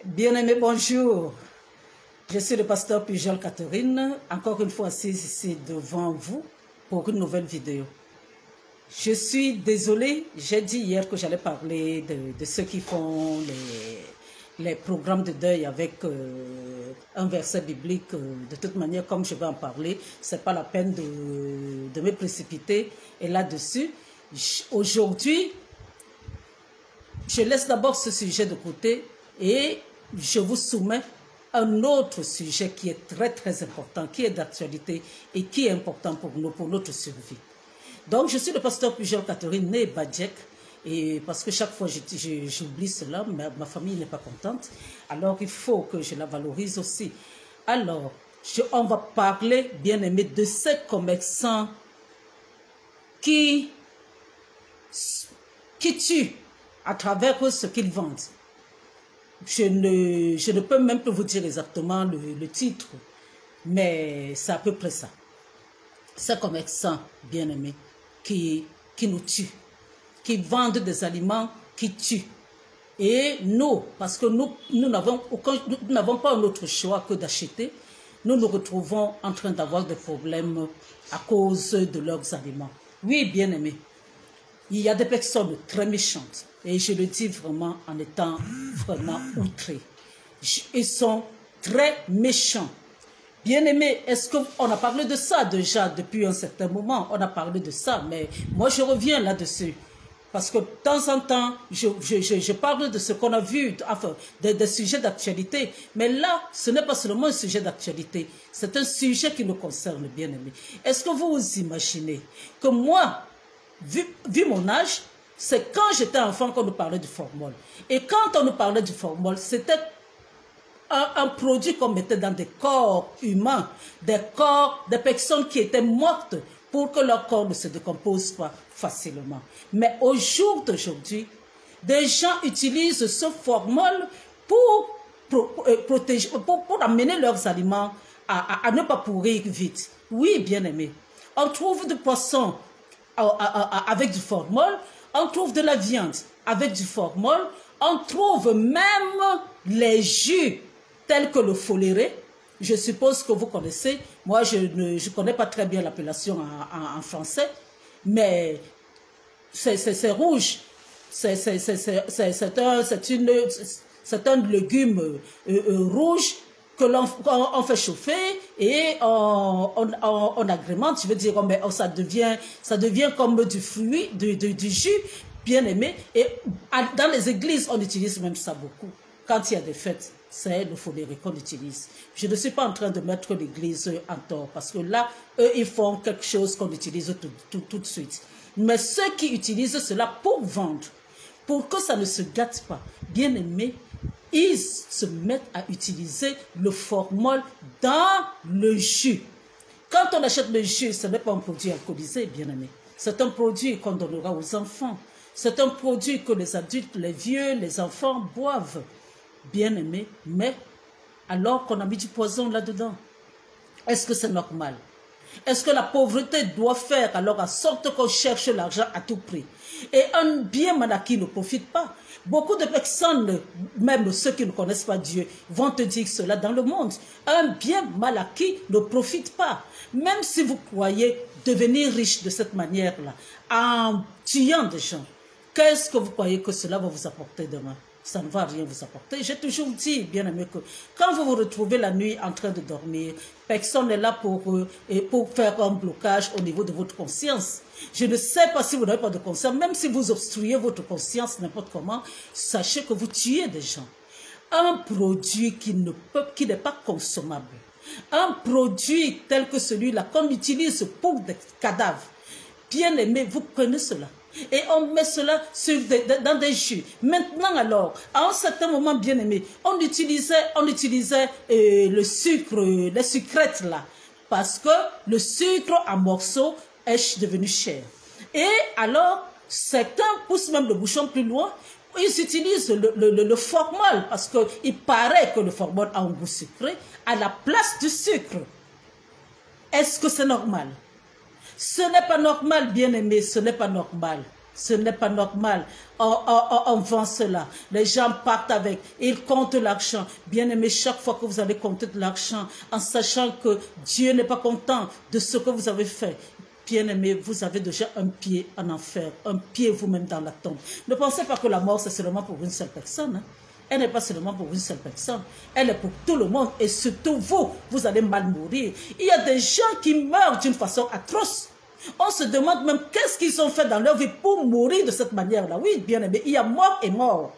Bien-aimés, bonjour. Je suis le pasteur Pujol Catherine, encore une fois assise ici devant vous pour une nouvelle vidéo. Je suis désolée, j'ai dit hier que j'allais parler de ceux qui font les programmes de deuil avec un verset biblique. De toute manière, comme je vais en parler, ce n'est pas la peine de me précipiter. Et là-dessus, aujourd'hui, je laisse d'abord ce sujet de côté et je vous soumets un autre sujet qui est très important, qui est d'actualité et qui est important pour nous, pour notre survie. Donc, je suis le pasteur Pujol Catherine, né Badjek, et parce que chaque fois j'oublie cela, ma famille n'est pas contente, alors il faut que je la valorise aussi. Alors, on va parler, bien aimé, de ces commerçants qui tuent à travers ce qu'ils vendent. Je ne peux même pas vous dire exactement le titre, mais c'est à peu près ça. Ces commerçants, bien aimés, qui nous tuent, qui vendent des aliments qui tuent. Et nous, parce que nous n'avons pas un autre choix que d'acheter, nous nous retrouvons en train d'avoir des problèmes à cause de leurs aliments. Oui, bien aimés, il y a des personnes très méchantes. Et je le dis vraiment en étant vraiment outré. Ils sont très méchants. Bien-aimés, est-ce qu'on a parlé de ça déjà depuis un certain moment? On a parlé de ça, mais moi je reviens là-dessus. Parce que de temps en temps, je parle de ce qu'on a vu, enfin, des sujets d'actualité. Mais là, ce n'est pas seulement un sujet d'actualité. C'est un sujet qui nous concerne, bien-aimés. Est-ce que vous vous imaginez que moi, vu mon âge, c'est quand j'étais enfant qu'on nous parlait du formol. Et quand on nous parlait du formol, c'était un produit qu'on mettait dans des corps humains, des personnes qui étaient mortes pour que leur corps ne se décompose pas facilement. Mais au jour d'aujourd'hui, des gens utilisent ce formol pour amener leurs aliments à ne pas pourrir vite. Oui, bien aimé. On trouve du poisson avec du formol. On trouve de la viande avec du formol. On trouve même les jus tels que le foléré. Je suppose que vous connaissez. Moi, je ne connais pas très bien l'appellation en français. Mais c'est rouge. C'est un légume rouge que l'on fait chauffer et on agrémente, je veux dire, ça devient comme du fruit, du jus, bien aimé. Et dans les églises, on utilise même ça beaucoup. Quand il y a des fêtes, c'est le foléré qu'on utilise. Je ne suis pas en train de mettre l'église en tort, parce que là, eux, ils font quelque chose qu'on utilise tout de suite. Mais ceux qui utilisent cela pour vendre, pour que ça ne se gâte pas, bien aimé, ils se mettent à utiliser le formol dans le jus. Quand on achète le jus, ce n'est pas un produit alcoolisé, bien aimé. C'est un produit qu'on donnera aux enfants. C'est un produit que les adultes, les vieux, les enfants boivent, bien aimé. Mais alors qu'on a mis du poison là-dedans, est-ce que c'est normal? Est-ce que la pauvreté doit faire alors en sorte qu'on cherche l'argent à tout prix? Et un bien mal acquis ne profite pas. Beaucoup de personnes, même ceux qui ne connaissent pas Dieu, vont te dire cela dans le monde. Un bien mal acquis ne profite pas. Même si vous croyez devenir riche de cette manière-là, en tuant des gens, qu'est-ce que vous croyez que cela va vous apporter demain? Ça ne va rien vous apporter. J'ai toujours dit, bien aimé, que quand vous vous retrouvez la nuit en train de dormir, personne n'est là pour faire un blocage au niveau de votre conscience. Je ne sais pas si vous n'avez pas de conscience, même si vous obstruez votre conscience n'importe comment, sachez que vous tuez des gens. Un produit qui n'est pas consommable, un produit tel que celui-là qu'on utilise pour des cadavres, bien aimé, vous prenez cela. Et on met cela dans des jus. Maintenant alors, à un certain moment, bien aimé, on utilisait le sucre, les sucrètes là. Parce que le sucre en morceaux est devenu cher. Et alors, certains poussent même le bouchon plus loin. Ils utilisent le formol parce qu'il paraît que le formol a un goût sucré à la place du sucre. Est-ce que c'est normal? Ce n'est pas normal, bien aimé, ce n'est pas normal. Ce n'est pas normal. On vend cela. Les gens partent avec. Ils comptent l'argent. Bien aimé, chaque fois que vous allez compter de l'argent, en sachant que Dieu n'est pas content de ce que vous avez fait, bien aimé, vous avez déjà un pied en enfer, un pied vous-même dans la tombe. Ne pensez pas que la mort, c'est seulement pour une seule personne. Hein. Elle n'est pas seulement pour une seule personne. Elle est pour tout le monde. Et surtout vous allez mal mourir. Il y a des gens qui meurent d'une façon atroce. On se demande même qu'est-ce qu'ils ont fait dans leur vie pour mourir de cette manière-là. Oui, bien aimé, il y a mort et mort.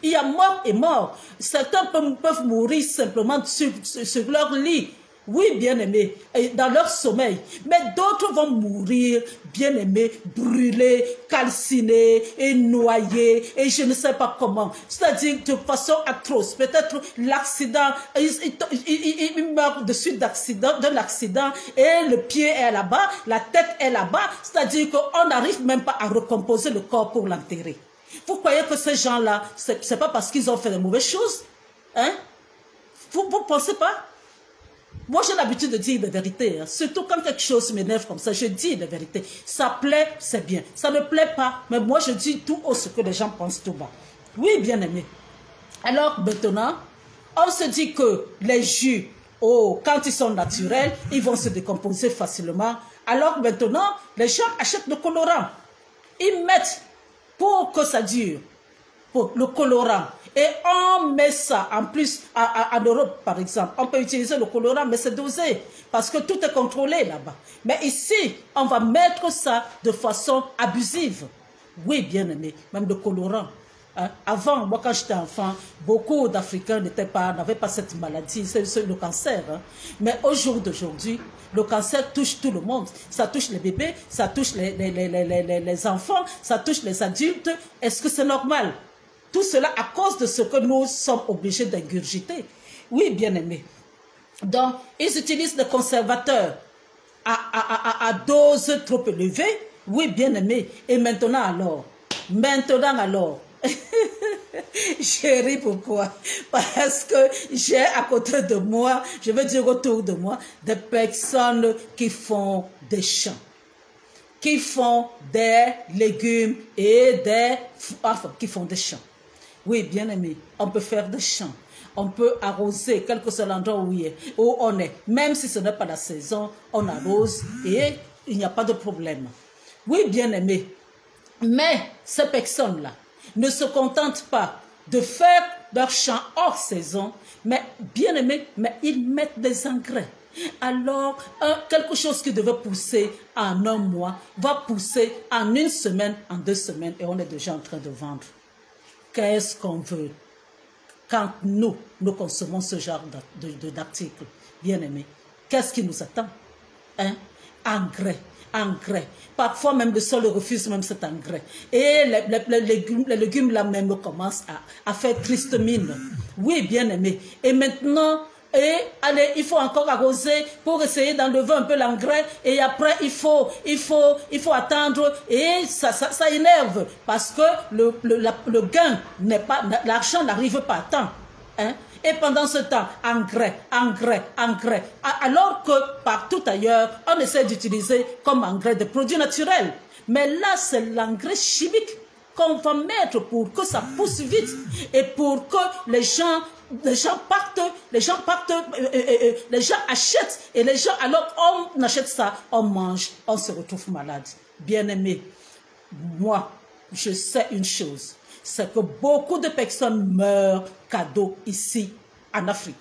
Il y a mort et mort. Certains peuvent mourir simplement sur leur lit. Oui, bien aimé, dans leur sommeil. Mais d'autres vont mourir, bien aimé, brûlés, calcinés, et noyés, et je ne sais pas comment. C'est-à-dire de façon atroce. Peut-être l'accident, ils meurent de suite de l'accident, et le pied est là-bas, la tête est là-bas. C'est-à-dire qu'on n'arrive même pas à recomposer le corps pour l'enterrer. Vous croyez que ces gens-là, c'est pas parce qu'ils ont fait de mauvaises choses? Hein? Vous pensez pas? Moi, j'ai l'habitude de dire la vérité. Hein. Surtout quand quelque chose m'énerve comme ça, je dis la vérité. Ça plaît, c'est bien. Ça ne plaît pas, mais moi, je dis tout haut ce que les gens pensent tout bas. Oui, bien aimé. Alors, maintenant, on se dit que les jus, quand ils sont naturels, ils vont se décomposer facilement. Alors, maintenant, les gens achètent le colorant. Ils mettent, pour que ça dure, pour le colorant. Et on met ça, en plus, en Europe, par exemple, on peut utiliser le colorant, mais c'est dosé, parce que tout est contrôlé là-bas. Mais ici, on va mettre ça de façon abusive. Oui, bien aimé, même le colorant. Hein? Avant, moi, quand j'étais enfant, beaucoup d'Africains n'avaient pas cette maladie, c'est le cancer. Hein? Mais au jour d'aujourd'hui, le cancer touche tout le monde. Ça touche les bébés, ça touche les enfants, ça touche les adultes. Est-ce que c'est normal? Tout cela à cause de ce que nous sommes obligés d'ingurgiter. Oui, bien aimé. Donc, ils utilisent des conservateurs à dose trop élevée. Oui, bien aimé. Et maintenant alors? J'ai ri pourquoi? Parce que j'ai à côté de moi, je veux dire autour de moi, des personnes qui font des champs, qui font des légumes et qui font des champs. Oui, bien aimé, on peut faire des champs, on peut arroser, quel que soit l'endroit où on est. Même si ce n'est pas la saison, on arrose et il n'y a pas de problème. Oui, bien aimé, mais ces personnes-là ne se contentent pas de faire leur champ hors saison, mais bien aimé, mais ils mettent des engrais. Alors, quelque chose qui devait pousser en un mois va pousser en une semaine, en 2 semaines, et on est déjà en train de vendre. Qu'est-ce qu'on veut quand nous consommons ce genre d'articles, bien aimés? Qu'est-ce qui nous attend? Hein? Engrais. Parfois même le sol refuse même cet engrais. Et les légumes là même commencent à faire triste mine. Oui, bien aimé. Et maintenant, allez, il faut encore arroser pour essayer d'enlever un peu l'engrais. Et après, il faut attendre. Et ça énerve. Parce que le gain n'est pas, l'argent n'arrive pas à temps. Hein? Et pendant ce temps, engrais. Alors que partout ailleurs, on essaie d'utiliser comme engrais des produits naturels. Mais là, c'est l'engrais chimique qu'on va mettre pour que ça pousse vite et pour que les gens partent, les gens achètent et les gens, alors on achète ça, on mange, on se retrouve malade. Bien aimé, moi, je sais une chose. C'est que beaucoup de personnes meurent cadeau ici en Afrique.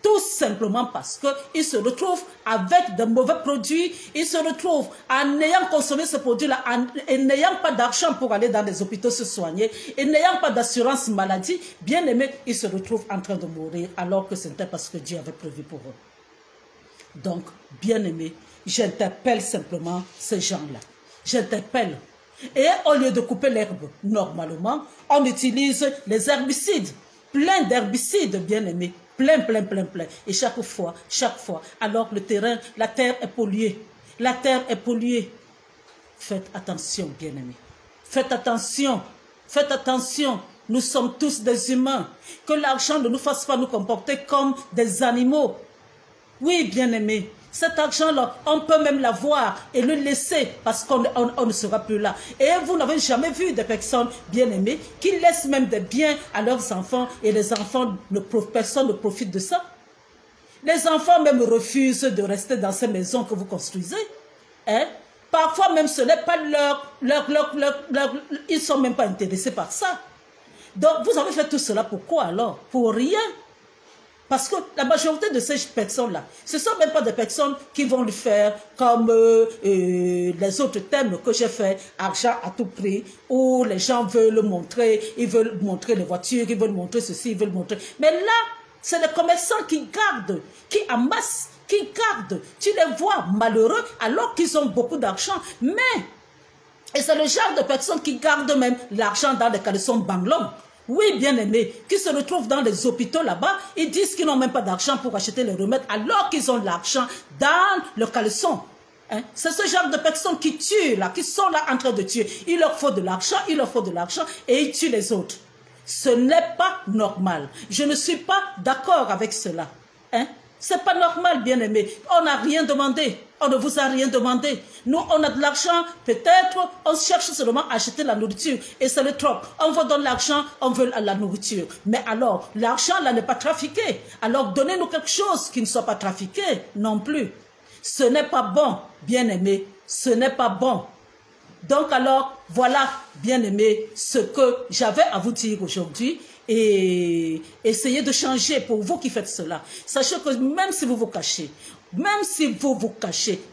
Tout simplement parce qu'ils se retrouvent avec de mauvais produits, ils se retrouvent en ayant consommé ce produit-là, et n'ayant pas d'argent pour aller dans les hôpitaux se soigner, et n'ayant pas d'assurance maladie, bien aimé, ils se retrouvent en train de mourir alors que ce n'était pas ce que Dieu avait prévu pour eux. Donc, bien aimé, j'interpelle simplement ces gens-là. J'interpelle. Et au lieu de couper l'herbe, normalement, on utilise les herbicides. Plein d'herbicides, bien aimés. Plein. Et chaque fois, alors la terre est polluée. La terre est polluée. Faites attention, bien aimés. Faites attention. Nous sommes tous des humains. Que l'argent ne nous fasse pas nous comporter comme des animaux. Oui, bien-aimé, cet argent-là, on peut même l'avoir et le laisser parce qu'on ne sera plus là. Et vous n'avez jamais vu des personnes bien-aimées qui laissent même des biens à leurs enfants et les enfants, personne ne profite de ça. Les enfants même refusent de rester dans ces maisons que vous construisez. Hein? Parfois même ce n'est pas ils ne sont même pas intéressés par ça. Donc vous avez fait tout cela pourquoi alors? Pour rien. Parce que la majorité de ces personnes-là, ce ne sont même pas des personnes qui vont le faire comme les autres thèmes que j'ai fait, argent à tout prix, où les gens veulent montrer, ils veulent montrer les voitures, ils veulent montrer ceci, ils veulent montrer. Mais là, c'est les commerçants qui gardent, qui amassent, qui gardent. Tu les vois malheureux alors qu'ils ont beaucoup d'argent. Et c'est le genre de personnes qui gardent même l'argent dans les caleçons banglons. Oui, bien-aimés, qui se retrouvent dans les hôpitaux là-bas, ils disent qu'ils n'ont même pas d'argent pour acheter les remèdes alors qu'ils ont l'argent dans le caleçon. Hein? C'est ce genre de personnes qui tuent là, qui sont là en train de tuer. Il leur faut de l'argent, il leur faut de l'argent et ils tuent les autres. Ce n'est pas normal. Je ne suis pas d'accord avec cela. Hein? Ce n'est pas normal, bien-aimé. On n'a rien demandé. On ne vous a rien demandé. Nous, on a de l'argent. Peut-être, on cherche seulement à acheter la nourriture. Et c'est le trop. On vous donne l'argent, on veut la nourriture. Mais alors, l'argent, là, n'est pas trafiqué. Alors, donnez-nous quelque chose qui ne soit pas trafiqué non plus. Ce n'est pas bon, bien-aimé. Ce n'est pas bon. Donc alors, voilà, bien-aimé, ce que j'avais à vous dire aujourd'hui. Et essayez de changer pour vous qui faites cela. Sachez que même si vous vous cachez,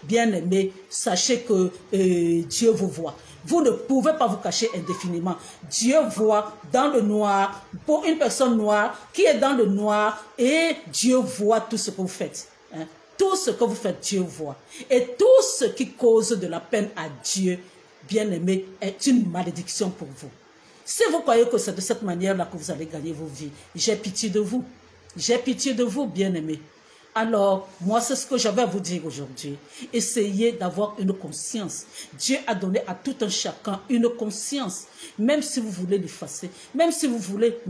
bien-aimé, sachez que Dieu vous voit. Vous ne pouvez pas vous cacher indéfiniment. Dieu voit dans le noir, pour une personne noire qui est dans le noir, et Dieu voit tout ce que vous faites. Hein? Tout ce que vous faites, Dieu voit. Et tout ce qui cause de la peine à Dieu, bien-aimé, est une malédiction pour vous. Si vous croyez que c'est de cette manière-là que vous allez gagner vos vies, j'ai pitié de vous. J'ai pitié de vous, bien-aimés. Alors, moi, c'est ce que j'avais à vous dire aujourd'hui. Essayez d'avoir une conscience. Dieu a donné à tout un chacun une conscience. Même si vous voulez l'effacer, même si vous voulez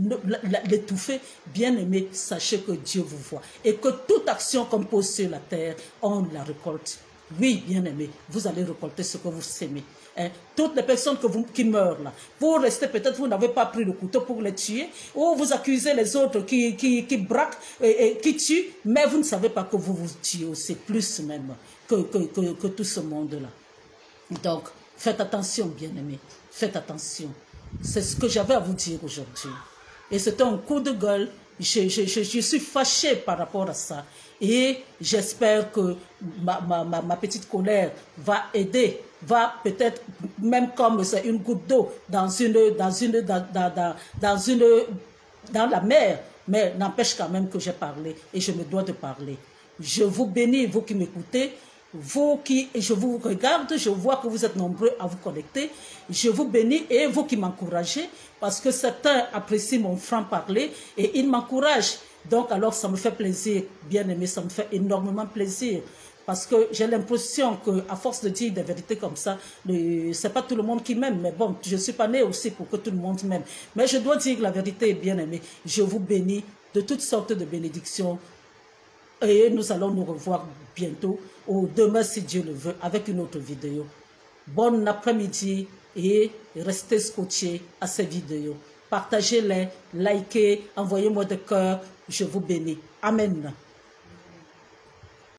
l'étouffer, bien-aimé, sachez que Dieu vous voit. Et que toute action qu'on pose sur la terre, on la récolte. Oui, bien-aimé, vous allez récolter ce que vous sémez. Hein? Toutes les personnes qui meurent là, vous restez peut-être, vous n'avez pas pris le couteau pour les tuer, ou vous accusez les autres qui braquent et qui tuent, mais vous ne savez pas que vous vous tuez aussi, plus même que tout ce monde-là. Donc, faites attention, bien-aimés, faites attention. C'est ce que j'avais à vous dire aujourd'hui. Et c'était un coup de gueule. Je suis fâchée par rapport à ça. Et j'espère que ma petite colère va aider, va peut-être, même comme c'est une goutte d'eau dans la mer, mais n'empêche quand même que j'ai parlé et je me dois de parler. Je vous bénis, vous qui m'écoutez. Je vous regarde, je vois que vous êtes nombreux à vous connecter. Je vous bénis et vous qui m'encouragez, parce que certains apprécient mon franc-parler et ils m'encouragent. Donc alors ça me fait plaisir, bien aimé, ça me fait énormément plaisir. Parce que j'ai l'impression qu'à force de dire des vérités comme ça, c'est pas tout le monde qui m'aime. Mais bon, je ne suis pas née aussi pour que tout le monde m'aime. Mais je dois dire la vérité, bien aimé. Je vous bénis de toutes sortes de bénédictions. Et nous allons nous revoir bientôt, ou demain si Dieu le veut, avec une autre vidéo. Bon après-midi et restez scotchés à ces vidéos. Partagez-les, likez, envoyez-moi des cœurs. Je vous bénis. Amen.